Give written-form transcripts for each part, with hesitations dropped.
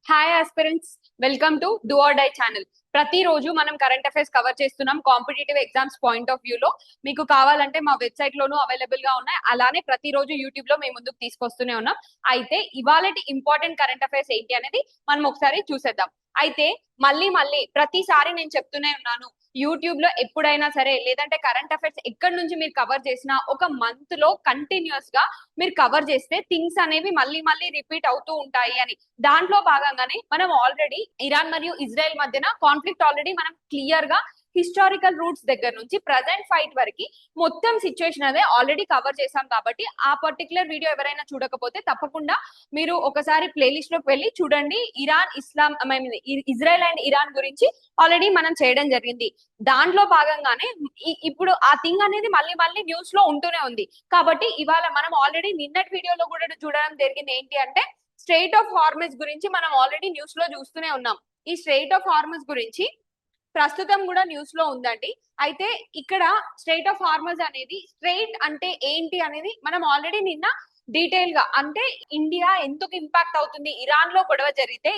Hi aspirants, welcome to do or die channel. ప్రతిరోజు మనం current affairs cover చేస్తున్నాం. Competitive exams point of view లో మీకు కావాలంటే మా వెబ్సైట్ లోనూ అవైలబుల్ గా ఉన్నాయి. అలానే ప్రతిరోజు యూట్యూబ్ లో మేము ముందుకు తీసుకొస్తూనే ఉన్నాం. అయితే ఇవాళటి ఇంపార్టెంట్ కరెంట్ అఫైర్స్ ఏంటి అనేది మనం ఒకసారి చూసేద్దాం. అయితే మళ్ళీ మళ్ళీ ప్రతిసారి నేను చెప్తూనే ఉన్నాను, యూట్యూబ్ లో ఎప్పుడైనా సరే లేదంటే కరెంట్ అఫైర్స్ ఎక్కడి నుంచి మీరు కవర్ చేసినా ఒక మంత్ లో కంటిన్యూస్ గా మీరు కవర్ చేస్తే థింగ్స్ అనేవి మళ్ళీ మళ్ళీ రిపీట్ అవుతూ ఉంటాయి అని. దాంట్లో భాగంగానే మనం ఆల్రెడీ ఇరాన్ మరియు ఇజ్రాయెల్ మధ్యన కాన్ఫ్లిక్ట్ ఆల్రెడీ మనం క్లియర్ గా హిస్టారికల్ రూట్స్ దగ్గర నుంచి ప్రజెంట్ ఫైట్ వరకు మొత్తం సిచ్యువేషన్ అదే ఆల్రెడీ కవర్ చేశాం. కాబట్టి ఆ పర్టికులర్ వీడియో ఎవరైనా చూడకపోతే తప్పకుండా మీరు ఒకసారి ప్లేలిస్ట్ లోకి వెళ్ళి చూడండి. ఇజ్రాయెల్ అండ్ ఇరాన్ గురించి ఆల్రెడీ మనం చేయడం జరిగింది. దాంట్లో భాగంగానే ఇప్పుడు ఆ థింగ్ అనేది మళ్ళీ మళ్ళీ న్యూస్ లో ఉంటూనే ఉంది. కాబట్టి ఇవాళ మనం ఆల్రెడీ నిన్నటి వీడియోలో కూడా చూడడం జరిగింది. ఏంటి అంటే స్ట్రెయిట్ ఆఫ్ హార్మజ్ గురించి మనం ఆల్రెడీ న్యూస్ లో చూస్తూనే ఉన్నాం. ఈ స్ట్రెయిట్ ఆఫ్ హార్మజ్ గురించి ప్రస్తుతం కూడా న్యూస్ లో ఉందండి. అయితే ఇక్కడ స్ట్రెయిట్ ఆఫ్ హార్మజ్ అనేది స్ట్రెయిట్ అంటే ఏంటి అనేది మనం ఆల్రెడీ నిన్న డీటెయిల్ గా, అంటే ఇండియా ఎందుకు ఇంపాక్ట్ అవుతుంది, ఇరాన్ లో గొడవ జరిగితే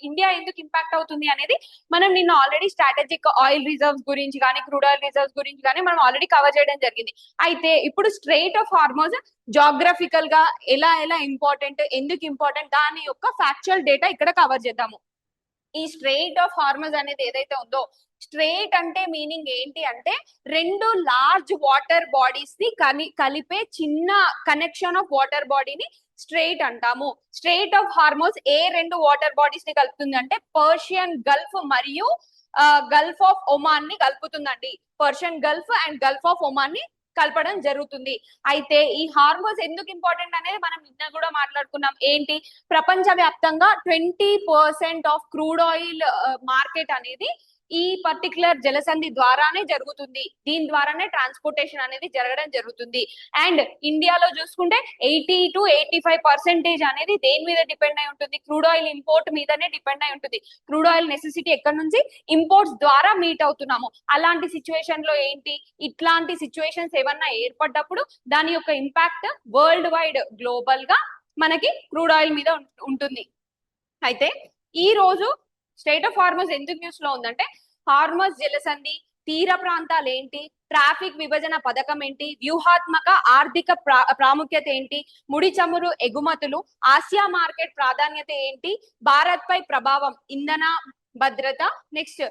ఇండియా ఎందుకు ఇంపాక్ట్ అవుతుంది అనేది మనం నిన్న ఆల్రెడీ స్ట్రాటజిక్ ఆయిల్ రిజర్వ్స్ గురించి కానీ క్రూడ్ ఆయిల్ రిజర్వ్స్ గురించి కానీ మనం ఆల్రెడీ కవర్ చేయడం జరిగింది. అయితే ఇప్పుడు స్ట్రెయిట్ ఆఫ్ హార్మజ్ జాగ్రఫికల్ గా ఎలా ఎలా ఇంపార్టెంట్, ఎందుకు ఇంపార్టెంట్, దాని యొక్క ఫ్యాక్చువల్ డేటా ఇక్కడ కవర్ చేద్దాము. ఈ స్ట్రెయిట్ ఆఫ్ హార్మజ్ అనేది ఏదైతే ఉందో, స్ట్రెయిట్ అంటే మీనింగ్ ఏంటి అంటే రెండు లార్జ్ వాటర్ బాడీస్ ని కలిపే చిన్న కనెక్షన్ ఆఫ్ వాటర్ బాడీని స్ట్రెయిట్ అంటాము. స్ట్రెయిట్ ఆఫ్ హార్మోస్ ఏ రెండు వాటర్ బాడీస్ ని కలుపుతుంది అంటే పర్షియన్ గల్ఫ్ మరియు గల్ఫ్ ఆఫ్ ఒమాన్ ని కలుపుతుందండి. Persian Gulf and Gulf of Oman ని కలపడం జరుగుతుంది. అయితే ఈ హార్మోన్స్ ఎందుకు ఇంపార్టెంట్ అనేది మనం నిన్న కూడా మాట్లాడుకున్నాం. ఏంటి, ప్రపంచ వ్యాప్తంగా 20% ఆఫ్ క్రూడ్ ఆయిల్ మార్కెట్ అనేది ఈ పర్టికులర్ జలసంధి ద్వారానే జరుగుతుంది. దీని ద్వారానే ట్రాన్స్పోర్టేషన్ అనేది జరగడం జరుగుతుంది. అండ్ ఇండియాలో చూసుకుంటే 80 to 85% అనేది దేని మీద డిపెండ్ అయి ఉంటుంది, క్రూడ్ ఆయిల్ ఇంపోర్ట్ మీదనే డిపెండ్ అయి ఉంటుంది. క్రూడ్ ఆయిల్ నెసెసిటీ ఎక్కడి నుంచి, ఇంపోర్ట్స్ ద్వారా మీట్ అవుతున్నాము. అలాంటి సిచ్యువేషన్ లో ఏంటి, ఇట్లాంటి సిచ్యువేషన్స్ ఏమన్నా ఏర్పడ్డప్పుడు దాని యొక్క ఇంపాక్ట్ వరల్డ్ వైడ్ గ్లోబల్ గా మనకి క్రూడ్ ఆయిల్ మీద ఉంటుంది. అయితే ఈ రోజు స్టేట్ ఆఫ్ హార్మజ్ ఎందుకు న్యూస్ లో ఉందంటే, హార్మజ్ జలసంధి, తీర ప్రాంతాలు ఏంటి, ట్రాఫిక్ విభజన పథకం ఏంటి, వ్యూహాత్మక ఆర్థిక ప్రాముఖ్యత ఏంటి, ముడి చమురు ఎగుమతులు, ఆసియా మార్కెట్ ప్రాధాన్యత ఏంటి, భారత్ పై ప్రభావం, ఇంధన భద్రత, నెక్స్ట్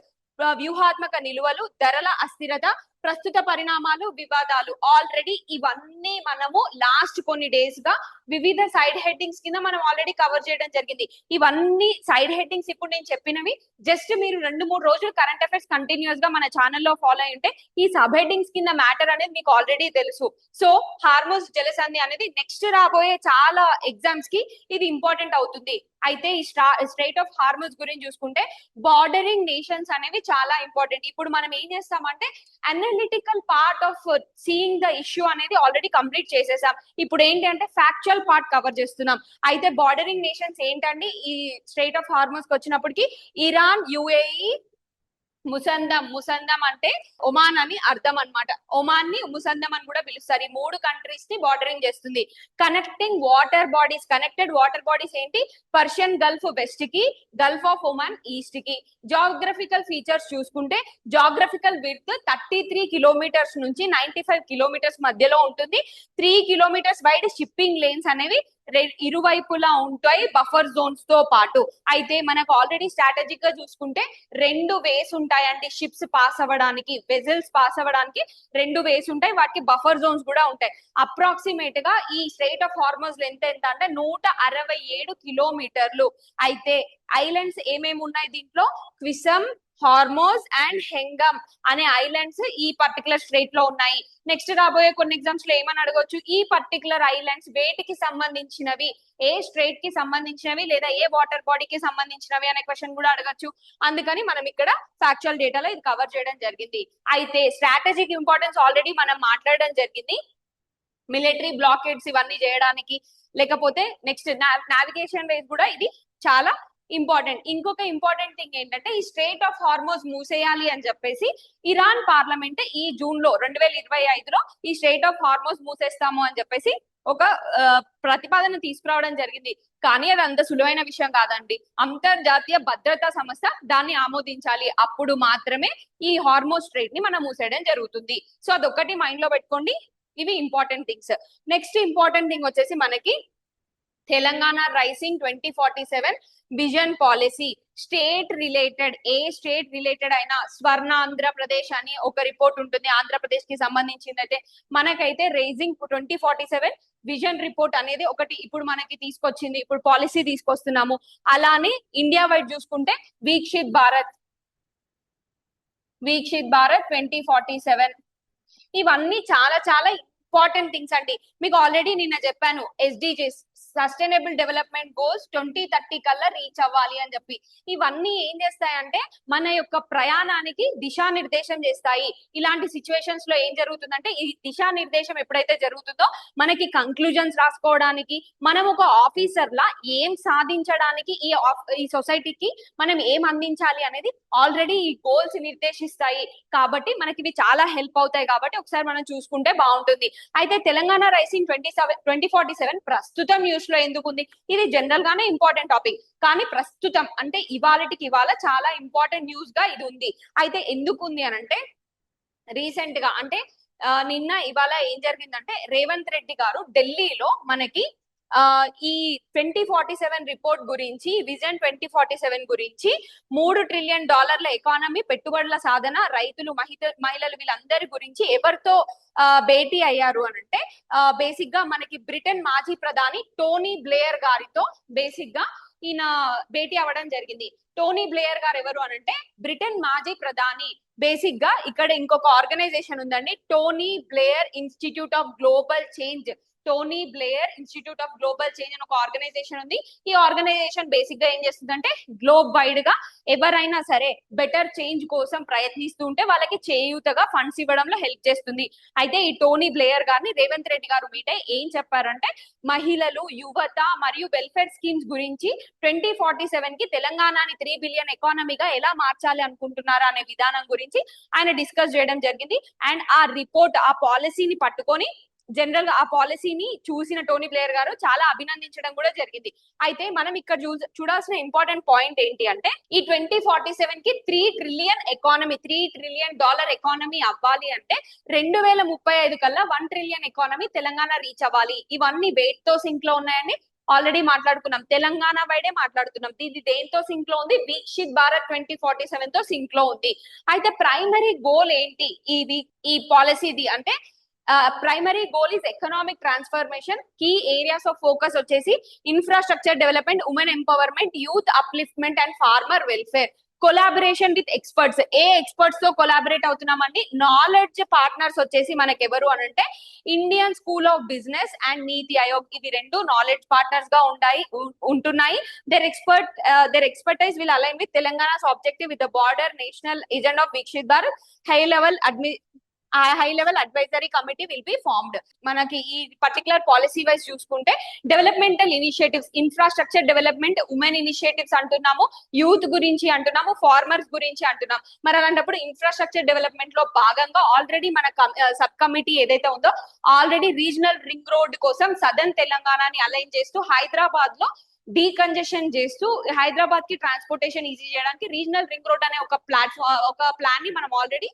వ్యూహాత్మక నిలువలు, ధరల అస్థిరత, ప్రస్తుత పరిణామాలు, వివాదాలు. ఆల్రెడీ ఇవన్నీ మనము లాస్ట్ కొన్ని డేస్ గా వివిధ సైడ్ హెడ్డింగ్స్ కింద మనం ఆల్రెడీ కవర్ చేయడం జరిగింది. ఇవన్నీ సైడ్ హెడ్డింగ్స్ ఇప్పుడు నేను చెప్పినవి జస్ట్ మీరు 2-3 రోజులు కరెంట్ అఫైర్స్ కంటిన్యూస్ గా మన ఛానల్లో ఫాలో అయి ఉంటే ఈ సబ్ హెడ్డింగ్స్ కింద మ్యాటర్ అనేది మీకు ఆల్రెడీ తెలుసు. సో హార్మోస్ జలసంధి అనేది నెక్స్ట్ రాబోయే చాలా ఎగ్జామ్స్ కి ఇది ఇంపార్టెంట్ అవుతుంది. అయితే ఈ స్ట్రెయిట్ ఆఫ్ హార్మోస్ గురించి చూసుకుంటే బార్డరింగ్ నేషన్స్ అనేవి చాలా ఇంపార్టెంట్. ఇప్పుడు మనం ఏం చేస్తామంటే analytical part of seeing the issue అనేది ఆల్రెడీ కంప్లీట్ చేసేసాం. ఇప్పుడు ఏంటి అంటే ఫ్యాక్చువల్ పార్ట్ కవర్ చేస్తున్నాం. అయితే బార్డరింగ్ నేషన్స్ ఏంటండి ఈ స్ట్రెయిట్ ఆఫ్ హార్మోస్ కి వచ్చినప్పటికి, ఇరాన్, యుఏఈ, ముసందం అంటే ఒమాన్ అని అర్థం అనమాట. ఒమాన్ ని ముసందం అని కూడా పిలుస్తారు. ఈ 3 కంట్రీస్ ని బార్డరింగ్ చేస్తుంది. కనెక్టెడ్ వాటర్ బాడీస్ ఏంటి, పర్షియన్ గల్ఫ్ వెస్ట్ కి, గల్ఫ్ ఆఫ్ ఒమాన్ ఈస్ట్ కి. జాగ్రఫికల్ ఫీచర్స్ చూసుకుంటే జాగ్రఫికల్ విడ్త్ 33 కిలోమీటర్స్ నుంచి 95 కిలోమీటర్స్ మధ్యలో ఉంటుంది. 3 కిలోమీటర్స్ వైడ్ షిప్పింగ్ లేన్స్ అనేవి ఇరువైపులా ఉంటాయి బఫర్ జోన్స్ తో పాటు. అయితే మనకు ఆల్రెడీ స్ట్రాటజిక్ గా చూసుకుంటే 2 వేస్ ఉంటాయండి షిప్స్ పాస్ అవ్వడానికి, వెజల్స్ పాస్ అవ్వడానికి 2 వేస్ ఉంటాయి. వాటికి బఫర్ జోన్స్ కూడా ఉంటాయి. అప్రాక్సిమేట్ గా ఈ స్ట్రెయిట్ ఆఫ్ హార్మోస్ లెంత్ ఎంత అంటే 167 కిలోమీటర్లు. అయితే ఐలాండ్స్ ఏమేమి ఉన్నాయి దీంట్లో, క్విసమ్, హార్మోస్ అండ్ హెంగమ్ అనే ఐలాండ్స్ ఈ పర్టికులర్ స్ట్రెయిట్ లో ఉన్నాయి. నెక్స్ట్ రాబోయే కొన్ని ఎగ్జామ్స్ లో ఏమని అడగొచ్చు, ఈ పర్టికులర్ ఐలాండ్స్ వేటికి సంబంధించినవి, ఏ స్ట్రెయిట్ కి సంబంధించినవి లేదా ఏ వాటర్ బాడీకి సంబంధించినవి అనే క్వశ్చన్ కూడా అడగచ్చు. అందుకని మనం ఇక్కడ ఫ్యాక్చువల్ డేటాలో ఇది కవర్ చేయడం జరిగింది. అయితే స్ట్రాటజిక్ ఇంపార్టెన్స్ ఆల్రెడీ మనం మాట్లాడడం జరిగింది. మిలిటరీ బ్లాకేడ్స్ ఇవన్నీ చేయడానికి, లేకపోతే నెక్స్ట్ నావిగేషన్ వేస్ కూడా ఇది చాలా ఇంపార్టెంట్. ఇంకొక ఇంపార్టెంట్ థింగ్ ఏంటంటే ఈ స్ట్రెయిట్ ఆఫ్ హార్మోస్ మూసేయాలి అని చెప్పేసి ఇరాన్ పార్లమెంట్ ఈ జూన్ లో 2025లో ఈ స్ట్రెయిట్ ఆఫ్ హార్మోస్ మూసేస్తాము అని చెప్పేసి ఒక ప్రతిపాదన తీసుకురావడం జరిగింది. కానీ అది అంత సులువైన విషయం కాదండి. అంతర్జాతీయ భద్రతా సంస్థ దాన్ని ఆమోదించాలి. అప్పుడు మాత్రమే ఈ హార్మోస్ స్ట్రైట్ ని మనం మూసేయడం జరుగుతుంది. సో అదొక్కటి మైండ్ లో పెట్టుకోండి. ఇవి important things. Next important thing వచ్చేసి మనకి Telangana rising 2047 vision policy. State related, ఏ స్టేట్ రిలేటెడ్ అయినా, స్వర్ణ ఆంధ్రప్రదేశ్ అని ఒక రిపోర్ట్ ఉంటుంది ఆంధ్రప్రదేశ్ కి సంబంధించింది. అయితే మనకైతే రైజింగ్ 2047 విజన్ రిపోర్ట్ అనేది ఒకటి ఇప్పుడు మనకి తీసుకొచ్చింది, ఇప్పుడు పాలసీ తీసుకొస్తున్నాము. అలానే ఇండియా వైడ్ చూసుకుంటే వీక్షిత్ భారత్ 2047, ఇవన్నీ చాలా చాలా ఇంపార్టెంట్ థింగ్స్ అండి. మీకు ఆల్రెడీ నిన్న చెప్పాను, ఎస్డిజిస్ సస్టైనబుల్ డెవలప్మెంట్ గోల్స్ 2030 కల్లా రీచ్ అవ్వాలి అని చెప్పి. ఇవన్నీ ఏం చేస్తాయంటే మన యొక్క ప్రయాణానికి దిశానిర్దేశం చేస్తాయి. ఇలాంటి సిచ్యువేషన్స్ లో ఏం జరుగుతుందంటే, ఈ దిశానిర్దేశం ఎప్పుడైతే జరుగుతుందో మనకి కంక్లూజన్స్ రాసుకోవడానికి, మనం ఒక ఆఫీసర్ లా ఏం సాధించడానికి, ఈ సొసైటీకి మనం ఏం అందించాలి అనేది ఆల్రెడీ ఈ గోల్స్ నిర్దేశిస్తాయి. కాబట్టి మనకి ఇవి చాలా హెల్ప్ అవుతాయి. కాబట్టి ఒకసారి మనం చూసుకుంటే బాగుంటుంది. అయితే తెలంగాణ రైసింగ్ 2047 ప్రస్తుతం న్యూస్ లో ఎందుకు ఉంది? ఇది జనరల్ గానే ఇంపార్టెంట్ టాపిక్, కానీ ప్రస్తుతం అంటే ఇవాళకి ఇవాళ చాలా ఇంపార్టెంట్ న్యూస్ గా ఇది ఉంది. అయితే ఎందుకు ఉంది అని అంటే, రీసెంట్ గా అంటే నిన్న ఇవాళ ఏం జరిగిందంటే, రేవంత్ రెడ్డి గారు ఢిల్లీలో మనకి ఈ 2047 రిపోర్ట్ గురించి, విజన్ 2047 గురించి, $3 ట్రిలియన్ ఎకానమీ, పెట్టుబడుల సాధన, రైతులు, మహిళలు వీళ్ళందరి గురించి ఎవరితో భేటీ అయ్యారు అని అంటే, బేసిక్ గా మనకి బ్రిటన్ మాజీ ప్రధాని టోనీ బ్లేయర్ గారితో బేసిక్ గా ఈయన భేటీ అవ్వడం జరిగింది. టోనీ బ్లేయర్ గారు ఎవరు అనంటే బ్రిటన్ మాజీ ప్రధాని. బేసిక్ గా ఇక్కడ ఇంకొక ఆర్గనైజేషన్ ఉందండి, Tony Blair institute of global change. Tony Blair institute of global change అని ఒక ఆర్గనైజేషన్ ఉంది. ఈ ఆర్గనైజేషన్ బేసిక్ గా ఏం చేస్తుందంటే, గ్లోబ్ వైడ్ గా ఎవరైనా సరే బెటర్ చేంజ్ కోసం ప్రయత్నిస్తూ ఉంటే వాళ్ళకి చేయూతగా ఫండ్స్ ఇవ్వడంలో హెల్ప్ చేస్తుంది. అయితే ఈ టోనీ బ్లేయర్ గారిని రేవంత్ రెడ్డి గారు మీట్ అయ్యి ఏం చెప్పారంటే, మహిళలు, యువత మరియు వెల్ఫేర్ స్కీమ్స్ గురించి 2047 కి తెలంగాణని 3 బిలియన్ ఎకానమీగా ఎలా మార్చాలి అనుకుంటున్నారా అనే విధానం గురించి ఆయన డిస్కస్ చేయడం జరిగింది. అండ్ ఆ రిపోర్ట్, ఆ పాలసీని పట్టుకొని జనరల్ గా ఆ పాలసీని చూసిన టోనీ బ్లేయర్ గారు చాలా అభినందించడం కూడా జరిగింది. అయితే మనం ఇక్కడ చూడాల్సిన ఇంపార్టెంట్ పాయింట్ ఏంటి అంటే, ఈ 2047 కి $3 ట్రిలియన్ ఎకానమీ, $3 ట్రిలియన్ ఎకానమీ అవ్వాలి అంటే 2035 కల్లా $1 ట్రిలియన్ ఎకానమీ తెలంగాణ రీచ్ అవ్వాలి. ఇవన్నీ వెయిట్ తో సింక్ లో ఉన్నాయండి. ఆల్రెడీ మాట్లాడుకున్నాం, తెలంగాణ వైడే మాట్లాడుతున్నాం. ఇది దేంతో సింక్ లో ఉంది? వీక్షిత్ భారత్ 2047 తో సింక్ లో ఉంది. అయితే ప్రైమరీ గోల్ ఏంటి ఈ పాలసీది అంటే, primary goal is economic transformation. Key areas of focus వచ్చేసి infrastructure development, women empowerment, youth upliftment and farmer welfare. Collaboration with experts. ఏ ఎక్స్పర్ట్స్ తో కొలాబరేట్ అవుతున్నామండి? నాలెడ్జ్ పార్ట్నర్స్ వచ్చేసి మనకి ఎవరు అనంటే, Indian School of Business and Niti Aayog. ఇవి రెండు నాలెడ్జ్ పార్ట్నర్స్ గా ఉంటున్నాయి. their expertise will align with Telangana's objective with the broader national agenda of Vikshit Bharat. High level advisory committee will be formed. మనకి ఈ పర్టికులర్ పాలసీ వైజ్ చూసుకుంటే, developmental initiatives, infrastructure development, women initiatives అంటున్నాము, youth గురించి అంటున్నాము, farmers గురించి అంటున్నాం. మరి అలాంటప్పుడు ఇన్ఫ్రాస్ట్రక్చర్ డెవలప్మెంట్ లో భాగంగా ఆల్రెడీ మన సబ్ కమిటీ ఏదైతే ఉందో, ఆల్రెడీ రీజనల్ రింగ్ రోడ్ కోసం సదర్న్ తెలంగాణని అలైన్ చేస్తూ, హైదరాబాద్ లో డీకంజెషన్ చేస్తూ, హైదరాబాద్ కి ట్రాన్స్పోర్టేషన్ ఈజీ చేయడానికి రీజనల్ రింగ్ రోడ్ అనే ఒక ప్లాన్ ని మనం ఆల్రెడీ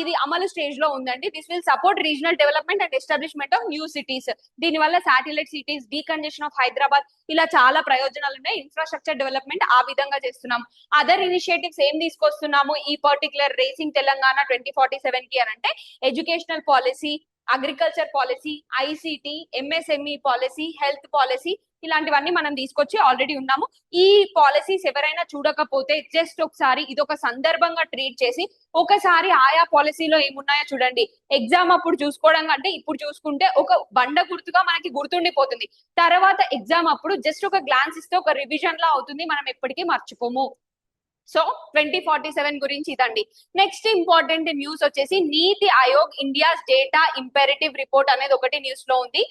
ఇది అమలు స్టేజ్ లో ఉందండి. This will support regional development and establishment of new cities. దీని వల్ల satellite cities, decongestion of Hyderabad, ఇలా చాలా ప్రయోజనాలు ఉన్నాయి. ఇన్ఫ్రాస్ట్రక్చర్ డెవలప్మెంట్ ఆ విధంగా చేస్తున్నాం. అదర్ ఇనిషియేటివ్స్ ఏం తీసుకొస్తున్నాము ఈ పర్టికులర్ రేసింగ్ తెలంగాణ 2047 కి అని అంటే, educational policy, agriculture policy, ICT, MSME policy, health policy, ఇలాంటివన్నీ మనం తీసుకొచ్చి ఆల్రెడీ ఉన్నాము. ఈ పాలసీస్ ఎవరైనా చూడకపోతే జస్ట్ ఒకసారి ఇదొక సందర్భంగా ట్రీట్ చేసి ఒకసారి ఆయా పాలసీలో ఏమున్నాయో చూడండి. ఎగ్జామ్ అప్పుడు చూసుకోవడం కంటే ఇప్పుడు చూసుకుంటే ఒక బండ గుర్తుగా మనకి గుర్తుండిపోతుంది. తర్వాత ఎగ్జామ్ అప్పుడు జస్ట్ ఒక గ్లాన్స్ ఇస్తే ఒక రివిజన్ లా అవుతుంది, మనం ఎప్పటికీ మర్చిపోము. సో 2047 గురించి ఇదండి. నెక్స్ట్ ఇంపార్టెంట్ న్యూస్ వచ్చేసి నీతి ఆయోగ్ ఇండియాస్ డేటా ఇంపెరేటివ్ రిపోర్ట్ అనేది ఒకటి న్యూస్ లో ఉంది.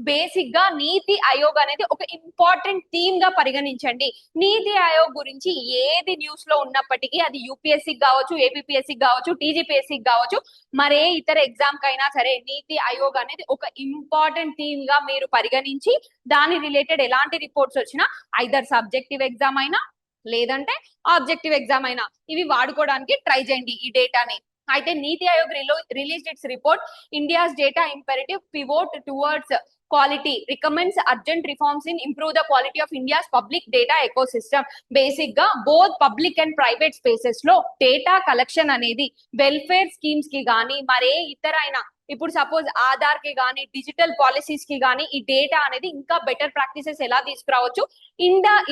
బేసిక్ గా నీతి ఆయోగ్ అనేది ఒక ఇంపార్టెంట్ థీమ్ గా పరిగణించండి. నీతి ఆయోగ్ గురించి ఏది న్యూస్ లో ఉన్నప్పటికీ అది యూపీఎస్సీ కావచ్చు, ఏపీఎస్సీ కావచ్చు, టీజీపీఎస్సీ కావచ్చు, మరే ఇతర ఎగ్జామ్ కైనా సరే నీతి ఆయోగ్ అనేది ఒక ఇంపార్టెంట్ థీమ్ గా మీరు పరిగణించి దాని రిలేటెడ్ ఎలాంటి రిపోర్ట్స్ వచ్చినా ఐదర్ సబ్జెక్టివ్ ఎగ్జామ్ అయినా లేదంటే ఆబ్జెక్టివ్ ఎగ్జామ్ అయినా ఇవి వాడుకోవడానికి ట్రై చేయండి ఈ డేటాని. అయితే Niti Aayog released its report India's data imperative pivot towards quality recommends urgent reforms in improve the quality of India's public data ecosystem. Basic గా both public and private spaces లో డేటా కలెక్షన్ అనేది వెల్ఫేర్ స్కీమ్స్ కి గానీ మరే ఇతర అయినా ఇప్పుడు suppose Aadhaar కి గానీ డిజిటల్ పాలసీస్ కి గానీ ఈ డేటా అనేది ఇంకా బెటర్ ప్రాక్టీసెస్ ఎలా తీసుకురావచ్చు,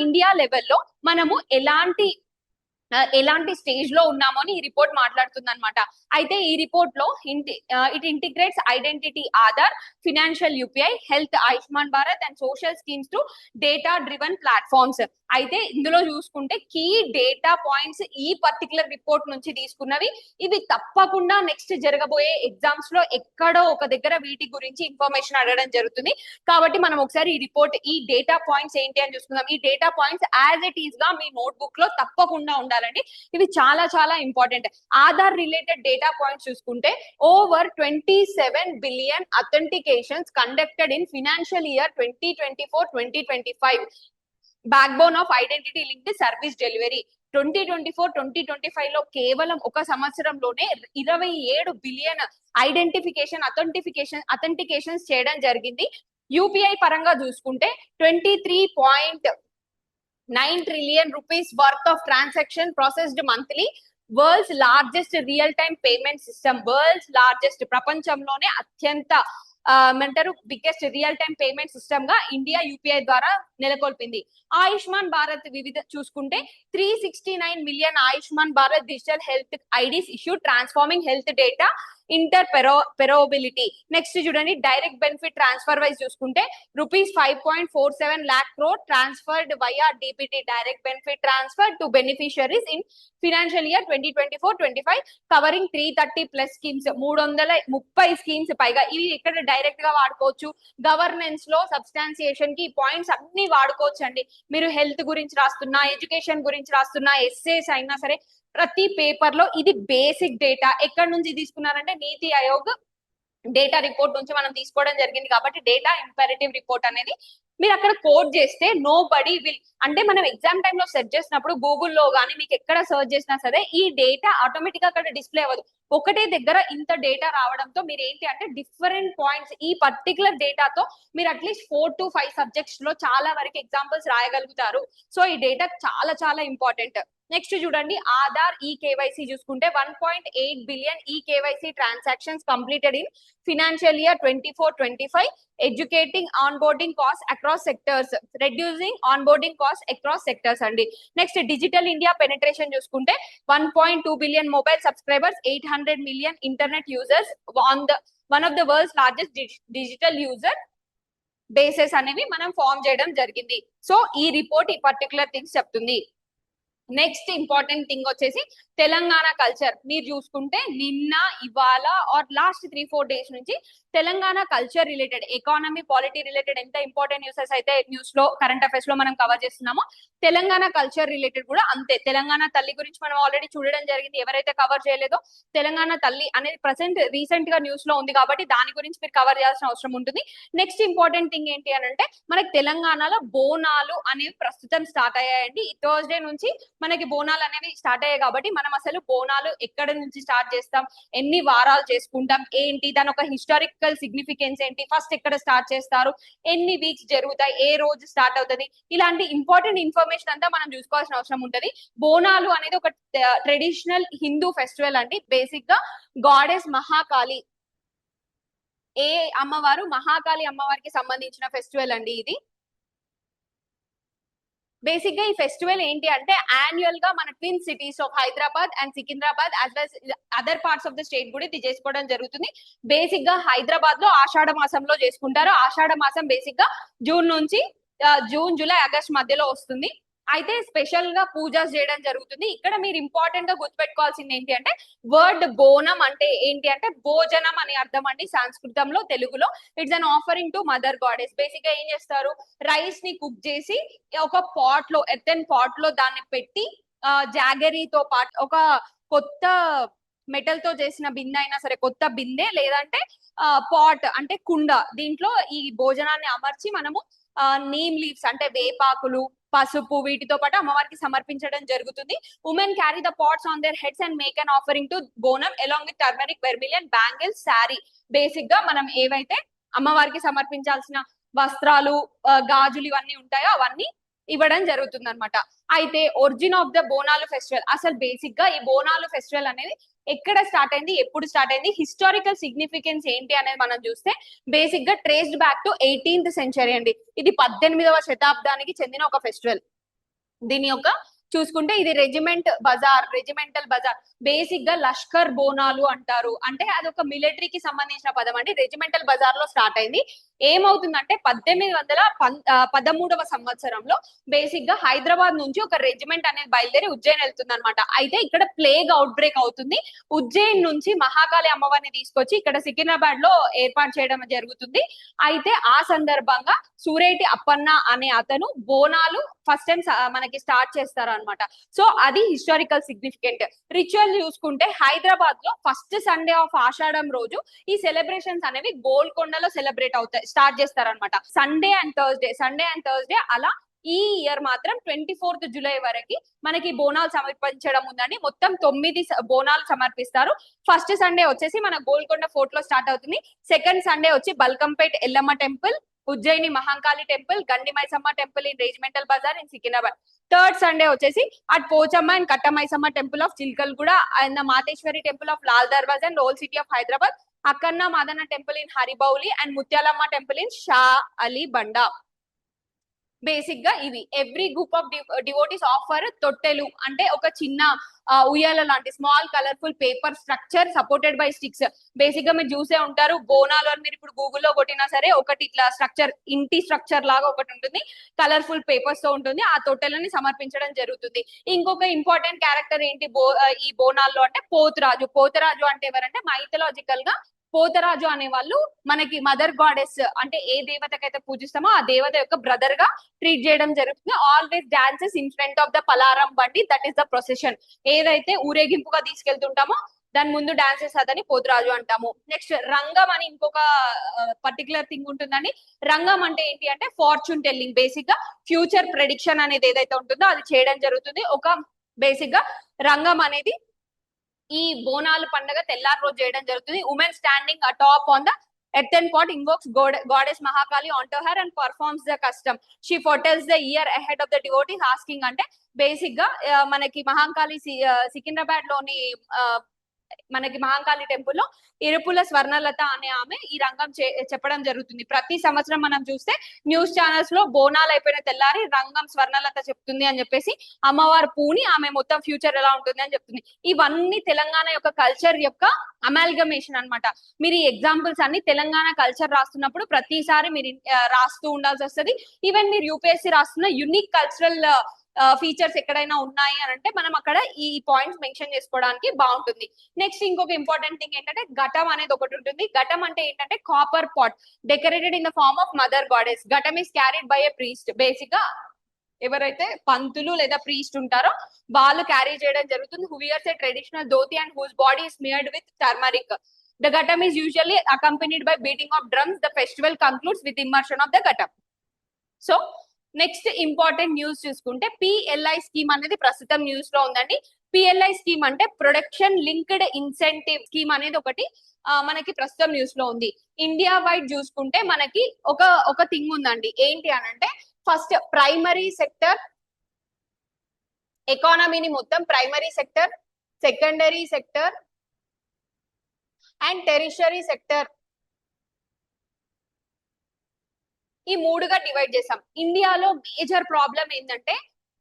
ఇండియా లెవెల్లో మనము ఎలాంటి స్టేజ్ లో ఉన్నామో అని ఈ రిపోర్ట్ మాట్లాడుతుంది అనమాట. అయితే ఈ రిపోర్ట్ లో it integrates identity Aadhaar, financial UPI, health Ayushman Bharat and social schemes to data driven platforms. అయితే ఇందులో చూసుకుంటే కీ డేటా పాయింట్స్ ఈ పర్టికులర్ రిపోర్ట్ నుంచి తీసుకున్నవి. ఇవి తప్పకుండా నెక్స్ట్ జరగబోయే ఎగ్జామ్స్ లో ఎక్కడో ఒక దగ్గర వీటి గురించి ఇన్ఫర్మేషన్ అడగడం జరుగుతుంది. కాబట్టి మనం ఒకసారి ఈ రిపోర్ట్ ఈ డేటా పాయింట్స్ ఏంటి అని చూసుకుందాం. ఈ data points as it is గా మీ నోట్బుక్ లో తప్పకుండా ఉండాలండి. ఇవి చాలా చాలా important. Aadhaar related data points చూసుకుంటే over 27 billion authentications conducted in financial year 2024-2025. Backbone of identity linked service delivery 2024-2025 లో కేవలం ఒక సంవత్సరంలోనే 27 బిలియన్ అథెంటికేషన్స్ చేయడం జరిగింది. యూపీఐ పరంగా చూసుకుంటే 23.9 trillion rupees worth of transaction processed monthly. World's largest real time payment system, world's largest ప్రపంచంలోనే అత్యంత ఏమంటారు biggest real time payment system గా ఇండియా యూపీఐ ద్వారా నెలకొల్పింది. ఆయుష్మాన్ భారత్ వివిధ చూసుకుంటే 369 million Ayushman Bharat digital health IDs issue transforming health data interoperability. Next చూడండి direct benefit transfer wise చూసుకుంటే ₹5.47 lakh crore transferred via DBT direct benefit transfer to beneficiaries in financial year 2024-25 covering 330+ schemes. 330 schemes పైగా. ఇవి ఇక్కడ direct గా వాడుకోవచ్చు. Governance లో సబ్స్టాన్సియేషన్ కి points అన్ని వాడుకోవచ్చు అండి. మీరు హెల్త్ గురించి రాస్తున్నా, ఎడ్యుకేషన్ గురించి రాస్తున్నా, ఎస్సేస్ అయినా సరే ప్రతి పేపర్ లో ఇది బేసిక్ డేటా ఎక్కడి నుంచి తీసుకున్నారంటే నీతి ఆయోగ్ డేటా రిపోర్ట్ నుంచి మనం తీసుకోవడం జరిగింది. కాబట్టి డేటా ఇంపెరేటివ్ రిపోర్ట్ అనేది మీరు అక్కడ కోడ్ చేస్తే నో బడీ విల్, అంటే మనం ఎగ్జామ్ టైమ్ లో సెర్చ్ చేసినప్పుడు గూగుల్లో కానీ మీకు ఎక్కడ సర్చ్ చేసినా సరే ఈ డేటా ఆటోమేటిక్ గా అక్కడ డిస్ప్లే అవ్వదు. ఒకటే దగ్గర ఇంత డేటా రావడంతో మీరు ఏంటి అంటే డిఫరెంట్ పాయింట్స్ ఈ పర్టికులర్ డేటాతో మీరు అట్లీస్ట్ 4 to 5 సబ్జెక్ట్స్ లో చాలా వరకు ఎగ్జాంపుల్స్ రాయగలుగుతారు. సో ఈ డేటా చాలా చాలా ఇంపార్టెంట్. నెక్స్ట్ చూడండి ఆధార్ ఈ కేవైసీ చూసుకుంటే 1.8 బిలియన్ ఈ KYC transactions completed in financial year 24-25, educating onboarding cost across sectors, reducing onboarding cost across sectors అండి. నెక్స్ట్ డిజిటల్ ఇండియా పెనిట్రేషన్ చూసుకుంటే 1.2 billion mobile subscribers, 800 million internet users on the one of the world's largest digital user bases అనేవి మనం form చేయడం జరిగింది. So ఈ report ఈ particular things చెప్తుంది. Next important thing వచ్చేసి తెలంగాణ కల్చర్. మీరు చూసుకుంటే నిన్న ఇవాళ ఆర్ లాస్ట్ 3-4 డేస్ నుంచి Telangana culture related, economy polity related ఎంత ఇంపార్టెంట్ న్యూసెస్ అయితే న్యూస్ లో కరెంట్ అఫైర్స్ లో మనం కవర్ చేస్తున్నామో తెలంగాణ కల్చర్ రిలేటెడ్ కూడా అంతే. తెలంగాణ తల్లి గురించి మనం ఆల్రెడీ చూడడం జరిగింది. ఎవరైతే కవర్ చేయలేదో తెలంగాణ తల్లి అనేది రీసెంట్ గా న్యూస్ లో ఉంది కాబట్టి దాని గురించి మీరు కవర్ చేయాల్సిన అవసరం ఉంటుంది. నెక్స్ట్ ఇంపార్టెంట్ థింగ్ ఏంటి అని అంటే మనకి తెలంగాణలో బోనాలు అనేవి ప్రస్తుతం స్టార్ట్ అయ్యాయండి. ఈ థర్స్డే నుంచి మనకి బోనాలు అనేవి స్టార్ట్ అయ్యాయి. కాబట్టి మనం అసలు బోనాలు ఎక్కడ నుంచి స్టార్ట్ చేస్తాం, ఎన్ని వారాలు చేసుకుంటాం, ఏంటి దాని ఒక హిస్టారికల్ సిగ్నిఫికెన్స్ ఏంటి, ఫస్ట్ ఎక్కడ స్టార్ట్ చేస్తారు, ఎన్ని వీక్స్ జరుగుతాయి, ఏ రోజు స్టార్ట్ అవుతుంది, ఇలాంటి ఇంపార్టెంట్ ఇన్ఫర్మేషన్ అంతా మనం చూసుకోవాల్సిన అవసరం ఉంటది. బోనాలు అనేది ఒక ట్రెడిషనల్ హిందూ ఫెస్టివల్ అండి. బేసిక్ గా గాడెస్ మహాకాళి, ఏ అమ్మవారు మహాకాళి అమ్మవారికి సంబంధించిన ఫెస్టివల్ అండి ఇది. బేసిక్ గా ఈ ఫెస్టివల్ ఏంటి అంటే యాన్యువల్ గా మన twin cities of Hyderabad and Secunderabad as well other parts of the state కూడా ఇది చేసుకోవడం జరుగుతుంది. బేసిక్ గా హైదరాబాద్ లో ఆషాఢ మాసంలో చేసుకుంటారు. ఆషాఢ మాసం బేసిక్ గా జూన్ నుంచి జూన్, జూలై, ఆగస్ట్ మధ్యలో వస్తుంది. అయితే స్పెషల్ గా పూజస్ చేయడం జరుగుతుంది. ఇక్కడ మీరు ఇంపార్టెంట్ గా గుర్తుపెట్టుకోవాల్సింది ఏంటి అంటే వర్డ్ బోనం అంటే ఏంటి అంటే భోజనం అని అర్థం అండి సంస్కృతంలో, తెలుగులో. It's an offering to mother goddess. Basic గా ఏం చేస్తారు, రైస్ ని కుక్ చేసి ఒక పాట్ లో, ఎర్తన్ పాట్ లో దాన్ని పెట్టి జాగరీతో పాటు ఒక కొత్త మెటల్ తో చేసిన బిందె అయినా సరే, కొత్త బిందె లేదంటే పాట్ అంటే కుండ, దీంట్లో ఈ భోజనాన్ని అమర్చి మనము నీమ్ లీవ్స్ అంటే వేపాకులు, పసుపు వీటితో పాటు అమ్మవారికి సమర్పించడం జరుగుతుంది. Women carry the pots on their heads and make an offering to bonam along with turmeric, vermilion, bangles, sari. Basic గా మనం ఏవైతే అమ్మవారికి సమర్పించాల్సిన వస్త్రాలు, గాజులు ఇవన్నీ ఉంటాయో అవన్నీ ఇవ్వడం జరుగుతుంది అనమాట. అయితే origin of the Bonalu festival, అసలు బేసిక్ గా ఈ బోనాలు ఫెస్టివల్ అనేది ఎక్కడ స్టార్ట్ అయింది, ఎప్పుడు స్టార్ట్ అయింది, హిస్టారికల్ సిగ్నిఫికెన్స్ ఏంటి అనేది మనం చూస్తే బేసిక్ గా traced back to 18th century అండి. ఇది 18వ శతాబ్దానికి చెందిన ఒక ఫెస్టివల్. దీని యొక్క చూసుకుంటే ఇది రెజిమెంటల్ బజార్. బేసిక్ గా లష్కర్ బోనాలు అంటారు. అంటే అది ఒక మిలిటరీకి సంబంధించిన పదం అండి. రెజిమెంటల్ బజార్ లో స్టార్ట్ అయింది. ఏమవుతుందంటే 1813వ సంవత్సరంలో బేసిక్ గా హైదరాబాద్ నుంచి ఒక రెజిమెంట్ అనేది బయలుదేరి ఉజ్జయిన్ వెళ్తుంది అనమాట. అయితే ఇక్కడ ప్లేగ్ అవుట్ బ్రేక్ అవుతుంది. ఉజ్జయిన్ నుంచి మహాకాళి అమ్మవారిని తీసుకొచ్చి ఇక్కడ సికింద్రాబాద్ లో ఏర్పాటు చేయడం జరుగుతుంది. అయితే ఆ సందర్భంగా సూరేటి అప్పన్న అనే అతను బోనాలు ఫస్ట్ టైం మనకి స్టార్ట్ చేస్తారు అనమాట. సో అది హిస్టారికల్ సిగ్నిఫికెంట్. రిచువల్ చూసుకుంటే హైదరాబాద్ లో ఫస్ట్ సండే ఆఫ్ ఆషాఢం రోజు ఈ సెలబ్రేషన్స్ అనేవి గోల్కొండలో సెలబ్రేట్ అవుతాయి, స్టార్ట్ చేస్తారనమాట. సండే అండ్ థర్స్డే అలా ఈ ఇయర్ మాత్రం 24th జూలై వరకు మనకి బోనాలు సమర్పించడం ఉందండి. మొత్తం 9 బోనాలు సమర్పిస్తారు. ఫస్ట్ సండే వచ్చేసి మన గోల్కొండ ఫోర్ట్ లో స్టార్ట్ అవుతుంది. సెకండ్ సండే వచ్చి Balkampet Yellamma temple, Ujjaini Mahankali temple, Gandi Maisamma temple in Regimental Bazaar in Secunderabad. Third Sunday వచ్చేసి at Pochamma and Katta Maisamma temple of Chilkalguda and the Matheswari temple of Lal Darwaza and old city of Hyderabad, Akkanna Madanna temple in Haribowli and Muthyalamma temple in Shah Ali Banda. Basic గా ఇవి every group of devotees offer తొట్టెలు అంటే ఒక చిన్న ఉయ్యాల లాంటి small colourful paper structure supported by sticks. Basic గా మీరు చూసే ఉంటారు బోనాలు అని మీరు ఇప్పుడు గూగుల్లో కొట్టినా సరే ఒకటి ఇట్లా స్ట్రక్చర్, ఇంటి స్ట్రక్చర్ లాగా ఒకటి ఉంటుంది, కలర్ఫుల్ పేపర్స్ తో ఉంటుంది. ఆ తొట్టెలని సమర్పించడం జరుగుతుంది. ఇంకొక ఇంపార్టెంట్ క్యారెక్టర్ ఏంటి ఈ బోనాల్లో అంటే పోతరాజు అంటే ఎవరంటే మైథలాజికల్ గా పోతరాజు అనే వాళ్ళు మనకి మదర్ గాడెస్ అంటే ఏ దేవతకైతే పూజిస్తామో ఆ దేవత యొక్క బ్రదర్ గా ట్రీట్ చేయడం జరుగుతుంది. Always dances in front of the palaram bandi, that is the procession. ఏదైతే ఊరేగింపుగా తీసుకెళ్తుంటామో దాని ముందు డాన్సెస్ అతని పోతరాజు అంటాము. నెక్స్ట్ రంగం అని ఇంకొక పర్టికులర్ థింగ్ ఉంటుందండి. రంగం అంటే ఏంటి అంటే ఫార్చ్యూన్ టెల్లింగ్. బేసిక్ గా ఫ్యూచర్ ప్రెడిక్షన్ అనేది ఏదైతే ఉంటుందో అది చేయడం జరుగుతుంది. ఒక బేసిక్ గా రంగం అనేది ఈ బోనాలు పండుగ తెల్లారి రోజు చేయడం జరుగుతుంది. Women standing atop on the earthen pot invokes goddess Mahakali onto her and performs the custom. She foretells the year ahead of the devotees asking అంటే బేసిక్ గా మనకి మహాకాళి సికింద్రాబాద్ లోని మనకి మహాకాళి టెంపుల్ లో ఇరుపుల స్వర్ణలత అనే ఆమె ఈ రంగం చెప్పడం జరుగుతుంది. ప్రతి సంవత్సరం మనం చూస్తే న్యూస్ ఛానల్స్ లో బోనాలు అయిపోయిన తెల్లారి రంగం స్వర్ణలత చెప్తుంది అని చెప్పేసి అమ్మవారు పూని ఆమె మొత్తం ఫ్యూచర్ ఎలా ఉంటుంది అని చెప్తుంది. ఇవన్నీ తెలంగాణ యొక్క కల్చర్ యొక్క అమాల్గమేషన్ అన్నమాట. మీరు ఈ ఎగ్జాంపుల్స్ అన్ని తెలంగాణ కల్చర్ రాస్తున్నప్పుడు ప్రతిసారి మీరు రాస్తూ ఉండాల్సి వస్తుంది. ఈవెన్ మీరు యూపీఎస్సీ రాస్తున్న యునిక్ కల్చరల్ ఫీచర్స్ ఎక్కడైనా ఉన్నాయి అని అంటే మనం అక్కడ ఈ పాయింట్స్ మెన్షన్ చేసుకోవడానికి బాగుంటుంది. నెక్స్ట్ ఇంకొక ఇంపార్టెంట్ థింగ్ ఏంటంటే ఘటం అనేది ఒకటి ఉంటుంది. ఘటం అంటే ఏంటంటే copper pot decorated in the form of mother goddess. Ghatam is carried by a priest. Basic గా ఎవరైతే పంతులు లేదా ప్రీస్ట్ ఉంటారో వాళ్ళు క్యారీ చేయడం జరుగుతుంది. Who wears a traditional dhoti and whose body is smeared with turmeric. The ghatam is usually accompanied by beating of drums. The festival concludes with immersion of the ghatam. So next important news చూసుకుంటే PLI scheme అనేది ప్రస్తుతం news లో ఉందండి. PLI scheme అంటే production linked incentive scheme అనేది ఒకటి మనకి ప్రస్తుతం న్యూస్ లో ఉంది. ఇండియా వైడ్ చూసుకుంటే మనకి ఒక థింగ్ ఉందండి. ఏంటి అని అంటే ఫస్ట్ ప్రైమరీ సెక్టర్ ఎకానమీని మొత్తం primary sector, secondary sector and tertiary sector ఈ మూడుగా డివైడ్ చేసాం. ఇండియాలో మేజర్ ప్రాబ్లం ఏంటంటే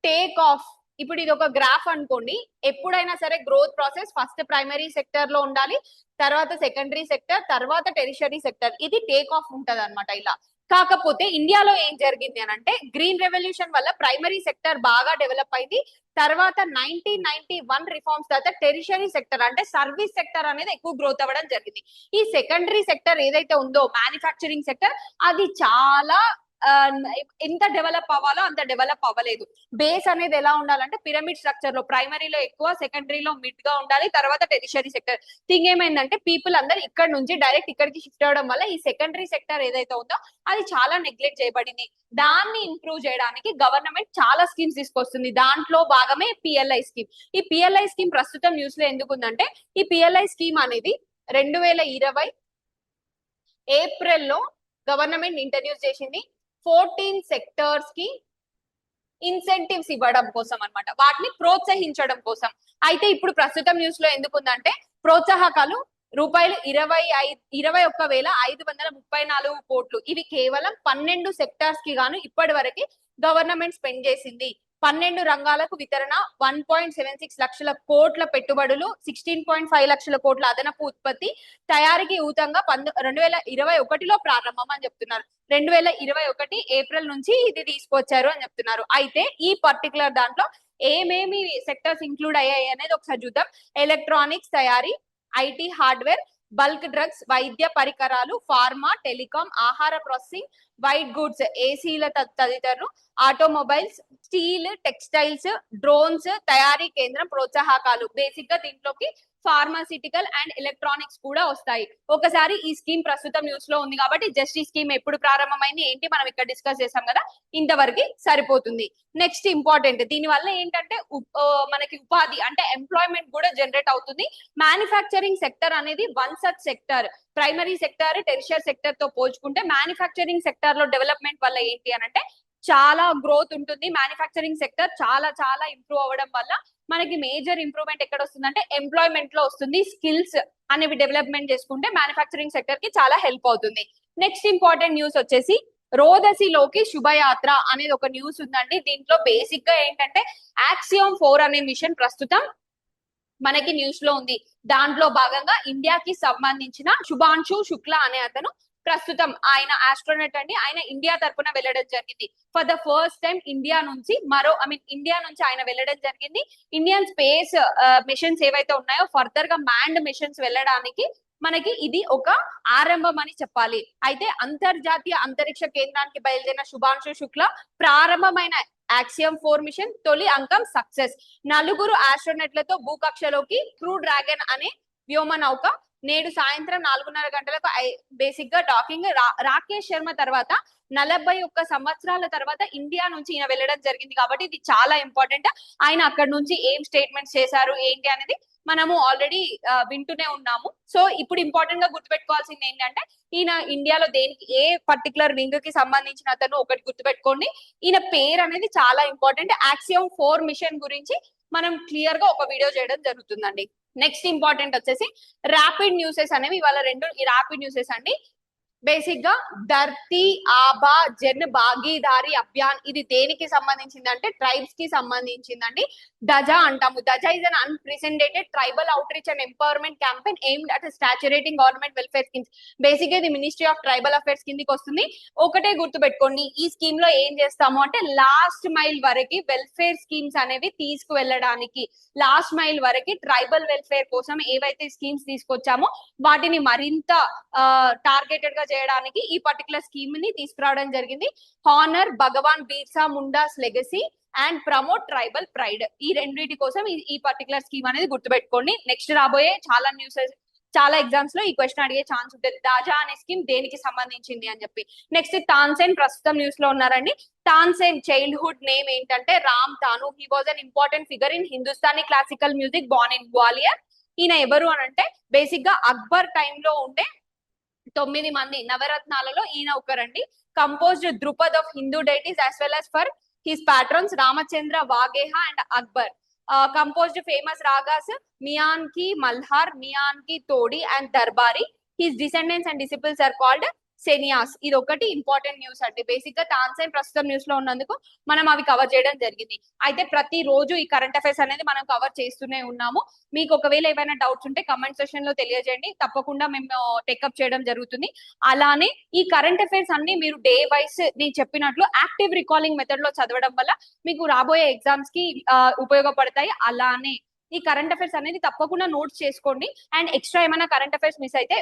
టేక్ ఆఫ్. ఇప్పుడు ఇది ఒక గ్రాఫ్ అనుకోండి. ఎప్పుడైనా సరే growth process first primary sector లో ఉండాలి, తర్వాత సెకండరీ సెక్టర్, తర్వాత టెరిషరీ సెక్టర్. ఇది టేక్ ఆఫ్ ఉంటది అనమాట ఇలా. కాకపోతే ఇండియాలో ఏం జరిగింది అని అంటే గ్రీన్ రెవల్యూషన్ వల్ల ప్రైమరీ సెక్టర్ బాగా డెవలప్ అయింది. తర్వాత 1991 రిఫార్మ్స్ తర్వాత టెరిషరీ సెక్టర్ అంటే సర్వీస్ సెక్టర్ అనేది ఎక్కువ గ్రోత్ అవ్వడం జరిగింది. ఈ సెకండరీ సెక్టర్ ఏదైతే ఉందో మ్యానుఫ్యాక్చరింగ్ సెక్టర్ అది చాలా ఎంత డెవలప్ అవ్వాలో అంత డెవలప్ అవ్వలేదు. బేస్ అనేది ఎలా ఉండాలంటే పిరమిడ్ స్ట్రక్చర్ లో ప్రైమరీలో ఎక్కువ, సెకండరీలో మిడ్ గా ఉండాలి, తర్వాత టెరిషరీ సెక్టర్. థింగ్ ఏమైందంటే పీపుల్ అందరు ఇక్కడ నుంచి డైరెక్ట్ ఇక్కడికి షిఫ్ట్ అవడం వల్ల ఈ సెకండరీ సెక్టర్ ఏదైతే ఉందో అది చాలా నెగ్లెక్ట్ చేయబడింది. దాన్ని ఇంప్రూవ్ చేయడానికి గవర్నమెంట్ చాలా స్కీమ్స్ తీసుకొస్తుంది. దాంట్లో భాగమే పిఎల్ఐ స్కీమ్. ఈ పిఎల్ఐ స్కీమ్ ప్రస్తుతం న్యూస్ లో ఎందుకు ఉందంటే ఈ పిఎల్ఐ స్కీమ్ అనేది 2020 ఏప్రిల్లో గవర్నమెంట్ ఇంట్రడ్యూస్ చేసింది. 14 సెక్టర్స్ కి ఇన్సెంటివ్స్ ఇవ్వడం కోసం అన్నమాట, వాటిని ప్రోత్సహించడం కోసం. అయితే ఇప్పుడు ప్రస్తుతం న్యూస్ లో ఎందుకుందంటే ప్రోత్సాహకాలు రూపాయలు 21,534 కోట్లు. ఇవి కేవలం 12 సెక్టార్స్ కి గాను ఇప్పటి వరకు గవర్నమెంట్ స్పెండ్ చేసింది. 12 రంగాలకు వితరణ, 1.76 లక్షల కోట్ల పెట్టుబడులు, 16.5 లక్షల కోట్ల అదనపు ఉత్పత్తి, తయారీకి ఊతంగా 2021లో ప్రారంభం అని చెప్తున్నారు. 2021 ఏప్రిల్ నుంచి ఇది తీసుకొచ్చారు అని చెప్తున్నారు. అయితే ఈ పర్టికులర్ దాంట్లో ఏమేమి సెక్టర్స్ ఇంక్లూడ్ అయ్యాయి అనేది ఒకసారి చూద్దాం. ఎలక్ట్రానిక్స్ తయారీ, ఐటీ హార్డ్వేర్, బల్క్ డ్రగ్స్, వైద్య పరికరాలు, ఫార్మా, టెలికాం, ఆహార ప్రాసెసింగ్, వైట్ గుడ్స్, ఏసీల తదితరులు, ఆటోమొబైల్స్, స్టీల్, టెక్స్టైల్స్, డ్రోన్స్, తయారీ కేంద్రం, ప్రోత్సాహకాలు. బేసిక్ గా దీంట్లోకి ఫార్మాసిటికల్ అండ్ ఎలక్ట్రానిక్స్ కూడా వస్తాయి. ఒకసారి ఈ స్కీమ్ ప్రస్తుతం న్యూస్ లో ఉంది కాబట్టి జస్ట్ ఈ స్కీమ్ ఎప్పుడు ప్రారంభమైంది ఏంటి మనం ఇక్కడ డిస్కస్ చేసాం కదా, ఇంతవరకు సరిపోతుంది. నెక్స్ట్ ఇంపార్టెంట్, దీని వల్ల ఏంటంటే మనకి ఉపాధి అంటే ఎంప్లాయ్మెంట్ కూడా జనరేట్ అవుతుంది. మ్యానుఫ్యాక్చరింగ్ సెక్టర్ అనేది one such sector. Primary sector, tertiary sector తో పోల్చుకుంటే మ్యానుఫ్యాక్చరింగ్ సెక్టర్ లో డెవలప్మెంట్ వల్ల ఏంటి అని అంటే చాలా గ్రోత్ ఉంటుంది. మ్యానుఫ్యాక్చరింగ్ సెక్టర్ చాలా చాలా ఇంప్రూవ్ అవ్వడం వల్ల మనకి మేజర్ ఇంప్రూవ్మెంట్ ఎక్కడ వస్తుందంటే ఎంప్లాయ్మెంట్ లో వస్తుంది. స్కిల్స్ అనేవి డెవలప్మెంట్ చేసుకుంటే మ్యానుఫ్యాక్చరింగ్ సెక్టర్ కి చాలా హెల్ప్ అవుతుంది. నెక్స్ట్ ఇంపార్టెంట్ న్యూస్ వచ్చేసి రోదసిలోకి శుభయాత్ర అనేది ఒక న్యూస్ ఉందండి. దీంట్లో బేసిక్ గా ఏంటంటే యాక్సియోమ్ 4 అనే మిషన్ ప్రస్తుతం మనకి న్యూస్ లో ఉంది. దాంట్లో భాగంగా ఇండియాకి సంబంధించిన శుభాంశు శుక్లా అనే అతను ప్రస్తుతం ఆయన ఆస్ట్రోనట్ అండి. ఆయన ఇండియా తరపున వెళ్ళడం జరిగింది. For the first time India నుంచి ఇండియా నుంచి ఆయన వెళ్ళడం జరిగింది. ఇండియన్ స్పేస్ మిషన్స్ ఏవైతే ఉన్నాయో ఫర్దర్ గా మ్యాన్డ్ మిషన్స్ వెళ్ళడానికి మనకి ఇది ఒక ఆరంభం అని చెప్పాలి. అయితే అంతర్జాతీయ అంతరిక్ష కేంద్రానికి బయలుదేరిన శుభాంశు శుక్లా ప్రారంభమైన యాక్సియం 4 మిషన్ తొలి అంకం సక్సెస్. 4 ఆస్ట్రోనట్లతో భూకక్షలోకి క్రూ డ్రాగన్ అనే వ్యోమ నౌక నేడు సాయంత్రం 4:30 గంటలకు బేసిక్ గా డాకింగ్. రాకేష్ శర్మ తర్వాత 41 సంవత్సరాల తర్వాత ఇండియా నుంచి ఈయన వెళ్ళడం జరిగింది కాబట్టి ఇది చాలా ఇంపార్టెంట్. ఆయన అక్కడ నుంచి ఏం స్టేట్మెంట్స్ చేశారు ఏంటి అనేది మనము ఆల్రెడీ వింటూనే ఉన్నాము. సో ఇప్పుడు ఇంపార్టెంట్ గా గుర్తుపెట్టుకోవాల్సింది ఏంటంటే ఈయన ఇండియాలో దేనికి ఏ పర్టికులర్ వింగ్ కి సంబంధించిన అతను ఒకటి గుర్తుపెట్టుకోండి. ఈయన పేరు అనేది చాలా ఇంపార్టెంట్. యాక్సియం 4 మిషన్ గురించి మనం క్లియర్ గా ఒక వీడియో చేయడం జరుగుతుందండి. నెక్స్ట్ ఇంపార్టెంట్ వచ్చేసి ర్యాపిడ్ న్యూసెస్ అనేవి ఇవాళ ఈ ర్యాపిడ్ న్యూసెస్ అండి. బేసిక్ గా ధర్తీ ఆబా జన్ భాగీదారీ అభియాన్ ఇది దేనికి సంబంధించింది అంటే ట్రైబ్స్ కి సంబంధించిందండి. దజా అంటాము. దజా is an unprecedented tribal outreach and empowerment campaign aimed at saturating government welfare schemes. Basic గా ఇది మినిస్ట్రీ ఆఫ్ ట్రైబల్ అఫేర్స్ కిందికి వస్తుంది. ఒకటే గుర్తుపెట్టుకోండి, ఈ స్కీమ్ లో ఏం చేస్తాము అంటే లాస్ట్ మైల్ వరకు వెల్ఫేర్ స్కీమ్స్ అనేవి తీసుకువెళ్ళడానికి, లాస్ట్ మైల్ వరకు ట్రైబల్ వెల్ఫేర్ కోసం ఏవైతే స్కీమ్స్ తీసుకొచ్చామో వాటిని మరింత టార్గెటెడ్ గా చేయడానికి ఈ పర్టికులర్ స్కీమ్ ని తీసుకురావడం జరిగింది. Honour Bhagwan Birsa Munda's legacy and promote tribal pride. ఈ రెండింటి కోసం ఈ పర్టికులర్ స్కీమ్ అనేది గుర్తుపెట్టుకోండి. నెక్స్ట్ రాబోయే చాలా ఎగ్జామ్స్ లో ఈ క్వశ్చన్ అడిగే ఛాన్స్ ఉంటుంది. దాజా అనే స్కీమ్ దేనికి సంబంధించింది అని చెప్పి. నెక్స్ట్ తాన్సేన్ ప్రస్తుతం న్యూస్ లో ఉన్నారండి. తాన్సేన్ చైల్డ్హుడ్ నేమ్ ఏంటంటే రామ్ తాను. He was an important figure in Hindustani classical music Born in Gwalior. ఈయన ఎవరు అని అంటే బేసిక్ గా అక్బర్ టైంలో ఉండే 9 మంది నవరత్నాలలో ఈయన ఒకరండి. Composed dhrupad of Hindu deities as well as for his patrons Ramachandra వాగేహా and Akbar. Composed famous ragas Miyan ki Malhar, Miyan ki Todi and Darbari. His descendants and disciples are called సెనియాస్ ఇది ఒకటి ఇంపార్టెంట్ న్యూస్ అండి. బేసిక్ గా తాన్సేన్ ప్రస్తుతం న్యూస్ లో ఉన్నందుకు మనం అవి కవర్ చేయడం జరిగింది. అయితే ప్రతి రోజు ఈ కరెంట్ అఫైర్స్ అనేది మనం కవర్ చేస్తూనే ఉన్నాము. మీకు ఒకవేళ ఏమైనా డౌట్స్ ఉంటే కమెంట్ సెక్షన్ లో తెలియజేయండి, తప్పకుండా మేము టేకప్ చేయడం జరుగుతుంది. అలానే ఈ కరెంట్ అఫైర్స్ అన్ని మీరు డే వైస్ నేను చెప్పినట్లు యాక్టివ్ రికాలింగ్ మెథడ్ లో చదవడం వల్ల మీకు రాబోయే ఎగ్జామ్స్ కి ఉపయోగపడతాయి. అలానే ఈ కరెంట్ అఫైర్స్ అనేది తప్పకుండా నోట్స్ చేసుకోండి. అండ్ ఎక్స్ట్రా ఏమైనా కరెంట్ అఫైర్స్ మిస్ అయితే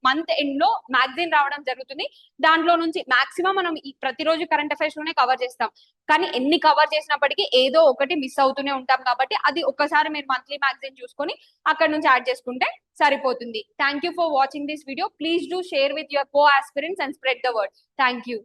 మంత్ ఎండ్ లో మ్యాగజైన్ రావడం జరుగుతుంది. దాంట్లో నుంచి మాక్సిమం మనం ఈ ప్రతిరోజు కరెంట్ అఫైర్స్ లోనే కవర్ చేస్తాం, కానీ ఎన్ని కవర్ చేసినప్పటికీ ఏదో ఒకటి మిస్ అవుతూనే ఉంటాం. కాబట్టి అది ఒక్కసారి మీరు మంత్లీ మ్యాగజైన్ చూసుకొని అక్కడ నుంచి యాడ్ చేసుకుంటే సరిపోతుంది. Thank you for watching this video. Please do share with your co aspirants and spread the word. Thank you.